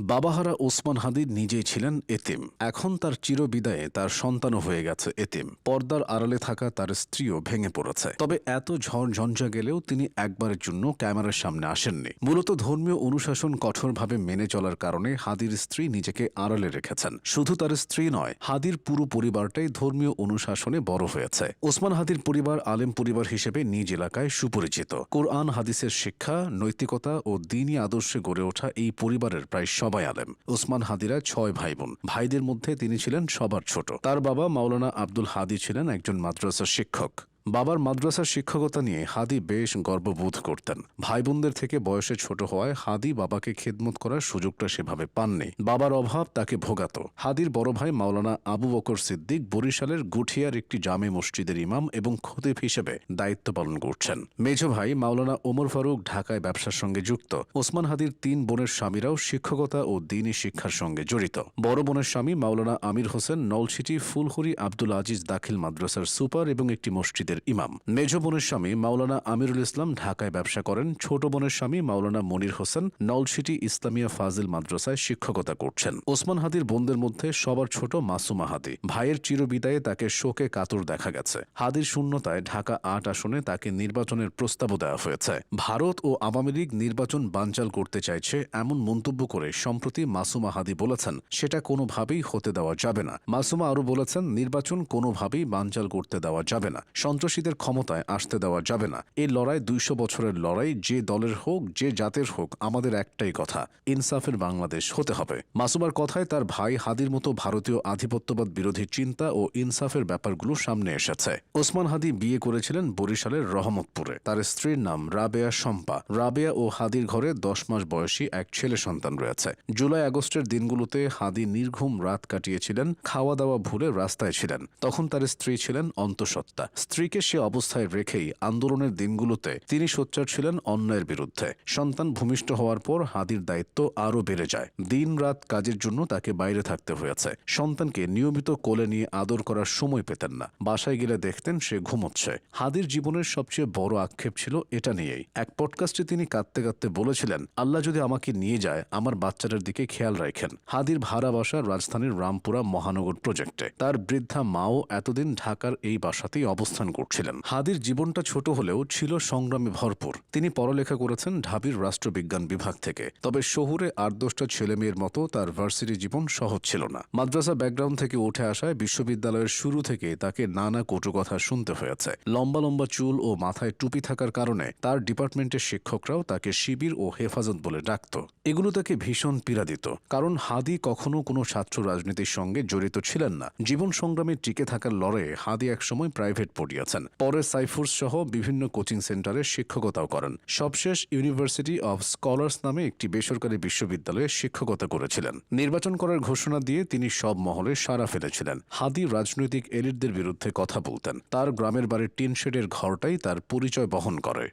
বাবাহারা ওসমান হাদি নিজেই ছিলেন এতিম। এখন তার চিরবিদায়ে তার সন্তানও হয়ে গেছে এতিম। পর্দার আড়ালে থাকা তার স্ত্রীও ভেঙে পড়েছে। তবে এত ঝড় ঝঞ্ঝা গেলেও তিনি একবারের জন্য ক্যামেরার সামনে আসেননি। মূলত ধর্মীয় অনুশাসন কঠোরভাবে মেনে চলার কারণে হাদির স্ত্রী নিজেকে আড়ালে রেখেছেন। শুধু তার স্ত্রী নয়, হাদির পুরো পরিবারটাই ধর্মীয় অনুশাসনে বড় হয়েছে। ওসমান হাদির পরিবার আলেম পরিবার হিসেবে নিজ এলাকায় সুপরিচিত। কোরআন হাদিসের শিক্ষা, নৈতিকতা ও দ্বীনি আদর্শে গড়ে ওঠা এই পরিবারের প্রায় সবাই আলেম। ওসমান হাদিরা 6 ভাই বোন। ভাইদের মধ্যে তিনি ছিলেন সবার ছোট। তার বাবা মাওলানা আব্দুল হাদি ছিলেন একজন মাদ্রাসার শিক্ষক। বাবার মাদ্রাসার শিক্ষকতা নিয়ে হাদি বেশ গর্ববোধ করতেন। ভাই বোনদের থেকে বয়সে ছোট হওয়ায় হাদি বাবাকে খেদমত করার সুযোগটা সেভাবে পাননি। বাবার অভাব তাকে ভোগাত। হাদির বড় ভাই মাওলানা আবু বকর সিদ্দিক বরিশালের গুঠিয়ার একটি জামে মসজিদের ইমাম এবং খতিব হিসেবে দায়িত্ব পালন করছেন। মেজ ভাই মাওলানা ওমর ফারুক ঢাকায় ব্যবসার সঙ্গে যুক্ত। ওসমান হাদির 3 বোনের স্বামীরাও শিক্ষকতা ও দ্বীনি শিক্ষার সঙ্গে জড়িত। বড় বোনের স্বামী মাওলানা আমির হোসেন নলছিটি ফুলহুরি আব্দুল আজিজ দাখিল মাদ্রাসার সুপার এবং একটি মসজিদের ইমাম। মেজ বোনের স্বামী মাওলানা আমিরুল ইসলাম ঢাকায় ব্যবসা করেন। ছোট বোনের স্বামী মাওলানা মনির হোসেন নলছিটি ইসলামিয়া ফাজিল মাদ্রাসায় শিক্ষকতা করছেন। ওসমান হাদির বোনদের মধ্যে সবার ছোট মাসুমা হাদি। ভাইয়ের চিরবিদায়ে তাকে শোকে কাতর দেখা গেছে। হাদির শূন্যতায় ঢাকা 8 আসনে তাকে নির্বাচনের প্রস্তাবও দেওয়া হয়েছে। ভারত ও আওয়ামী লীগ নির্বাচন বানচাল করতে চাইছে এমন মন্তব্য করে সম্প্রতি মাসুমা হাদি বলেছেন, সেটা কোনোভাবেই হতে দেওয়া যাবে না। মাসুমা আরও বলেছেন, নির্বাচন কোনোভাবেই বানচাল করতে দেওয়া যাবে না। সন্ত্রাসীদের ক্ষমতায় আসতে দেওয়া যাবে না। এই লড়াই 200 বছরের লড়াই। যে দলের হোক, যে জাতের হোক, আমাদের একটাই কথা, ইনসাফের বাংলাদেশ হতে হবে। মাসুমার কথায় তার ভাই হাদির মতো ভারতীয় আধিপত্যবাদ বিরোধী চিন্তা ও ইনসাফের ব্যাপারগুলো সামনে এসেছে। ওসমান হাদি বিয়ে করেছিলেন বরিশালের রহমতপুরে। তার স্ত্রীর নাম রাবেয়া শম্পা। রাবেয়া ও হাদির ঘরে 10 মাস বয়সী এক ছেলে সন্তান রয়েছে। জুলাই আগস্টের দিনগুলোতে হাদি নির্ঘুম রাত কাটিয়েছিলেন, খাওয়া দাওয়া ভুলে রাস্তায় ছিলেন। তখন তার স্ত্রী ছিলেন অন্তঃসত্ত্বা। স্ত্রীকে সে অবস্থায় রেখেই আন্দোলনের দিনগুলোতে তিনি সোচ্চার ছিলেন অন্যায়ের বিরুদ্ধে। সন্তান ভূমিষ্ঠ হওয়ার পর হাদির দায়িত্ব আরও বেড়ে যায়। দিন রাত কাজের জন্য তাকে বাইরে থাকতে হয়েছে। সন্তানকে নিয়মিত কোলে নিয়ে আদর করার সময় পেতেন না। বাসায় গেলে দেখতেন সে ঘুমোচ্ছে। হাদির জীবনের সবচেয়ে বড় আক্ষেপ ছিল এটা নিয়েই। এক পডকাস্টে তিনি কাঁদতে কাঁদতে বলেছিলেন, আল্লাহ যদি আমাকে নিয়ে যায়, আমার বাচ্চাটার দিকে খেয়াল রাখেন। হাদির ভাড়া বাসা রাজধানীর রামপুরা মহানগর প্রজেক্টে। তার বৃদ্ধা মাও এতদিন ঢাকার এই বাসাতেই অবস্থান করছিলেন। হাদির জীবনটা ছোট হলেও ছিল সংগ্রামে ভরপুর। তিনি পড়ালেখা করেছেন ঢাবির রাষ্ট্রবিজ্ঞান বিভাগ থেকে। তবে শহুরে 8-10টা ছেলেমেয়ের মতো তার ভার্সিটি জীবন সহজ ছিল না। মাদ্রাসা ব্যাকগ্রাউন্ড থেকে উঠে আসায় বিশ্ববিদ্যালয়ের শুরু থেকে তাকে নানা কটু কথা শুনতে হয়েছে। লম্বা লম্বা চুল ও মাথায় টুপি থাকার কারণে তার ডিপার্টমেন্টের শিক্ষকরাও তাকে শিবির ও হেফাজত বলে ডাকত। এগুলো তাকে ভীষণ পীড়া দিত, কারণ হাদি কখনো কোনো ছাত্র রাজনীতির সঙ্গে জড়িত ছিলেন না। জীবন সংগ্রামে টিকে থাকার লড়াইয়ে হাদি একসময় প্রাইভেট পড়িয়েছেন। পরে সাইফুর্স সহ বিভিন্ন কোচিং সেন্টারে শিক্ষকতাও করেন। সবশেষ ইউনিভার্সিটি অব স্কলার্স নামে একটি বেসরকারি বিশ্ববিদ্যালয়ে শিক্ষকতা করেছিলেন। নির্বাচন করার ঘোষণা দিয়ে তিনি সব মহলে সাড়া ফেলেছিলেন। হাদি রাজনৈতিক এলিটদের বিরুদ্ধে কথা বলতেন। তার গ্রামের বাড়ির টিন শেডের ঘরটাই তার পরিচয় বহন করে।